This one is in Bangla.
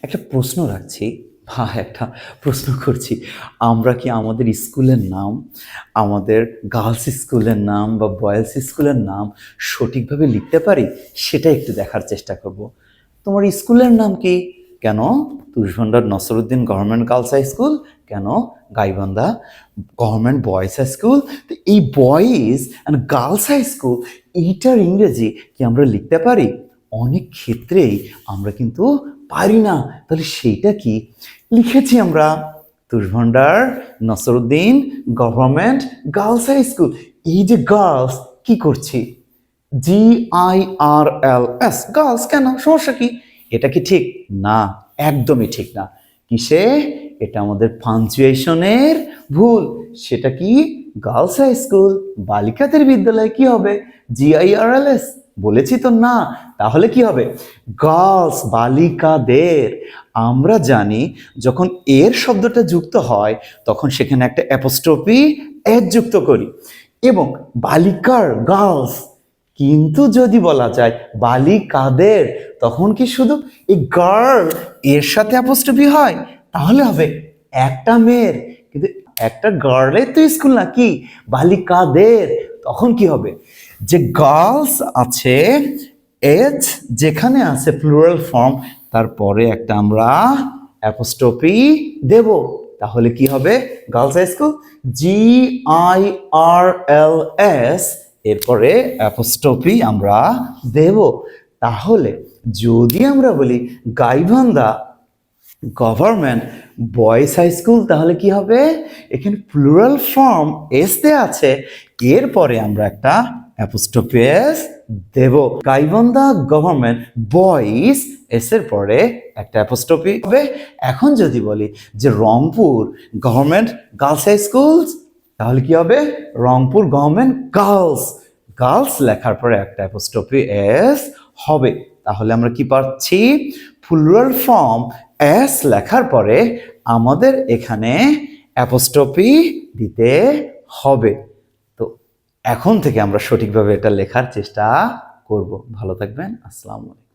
একটা প্রশ্ন রাখছি বা একটা প্রশ্ন করছি, আমরা কি আমাদের স্কুলের নাম, আমাদের গার্লস স্কুলের নাম বা বয়েজ স্কুলের নাম সঠিকভাবে লিখতে পারি? সেটা একটু দেখার চেষ্টা করব। তোমার স্কুলের নাম কি? কেন Tushbhandar Nasruddin government girls high school? কেন Gaibandha government boys high school? তো এই boys and girls high school, এইটার ইংরেজি কি আমরা লিখতে পারি? অনেক ক্ষেত্রেই আমরা কিন্তু পারি না। তাহলে সেইটা কি? লিখেছি আমরা Tushbhandar Nasruddin government girls high school. এই যে গার্লস, কি করছি? GIRLS, girls. কেন, সমস্যা কি? এটা কি ঠিক? না, একদমই ঠিক না। কিসে? এটা আমাদের পাঞ্চুয়েশনের ভুল। সেটা কি? গার্লস হাই স্কুল, বালিকাদের বিদ্যালয় কি হবে? GIRLS? বলেছি তো না। তাহলে কি হবে? গার্লস, বালিকাদের। আমরা জানি যখন এর শব্দটা যুক্ত হয় তখন সেখানে একটা অ্যাপোস্ট্রফি এস যুক্ত করি, এবং বালিকার গার্লস। কিন্তু যদি বলা যায় বালিকাদের, তখন কি শুধু এই গার্ল এর সাথে অ্যাপোস্ট্রফি হয়? তাহলে হবে একটা মেয়ের, কিন্তু একটা গার্লের তো স্কুল না, কি বালিকাদের। তখন কি হবে? যে গার্লস আছে, এজ যেখানে আছে প্লুরাল ফর্ম, তারপরে একটা আমরা অ্যাপোস্ট্রফি দেব। তাহলে কি হবে? গার্লস হাই স্কুল, GIRLS, এরপরে অ্যাপোস্ট্রফি আমরা দেব। তাহলে যদি আমরা বলি Gaibandha government boys high school, তাহলে কি হবে? এখানে প্লুরাল ফর্ম এস দেয়া আছে, এরপরে আমরা একটা অ্যাপোস্ট্রফি এস দেব। গাইবান্ধা গভর্নমেন্ট বয়েজ, এস এর পরে একটা অ্যাপোস্ট্রফি হবে। এখন যদি বলি যে Rangpur government girls high schools, তাহলে কি হবে? রংপুর গভর্নমেন্ট গার্লস, গার্লস লেখার পরে একটা অ্যাপোস্ট্রফি এস হবে। তাহলে আমরা কি পাচ্ছি? প্লুরাল ফর্ম এস লেখার পরে আমাদের এখানে অ্যাপোস্ট্রফি দিতে হবে। তো এখন থেকে আমরা সঠিকভাবে এটা লেখার চেষ্টা করব। ভালো থাকবেন। আসসালামু আলাইকুম।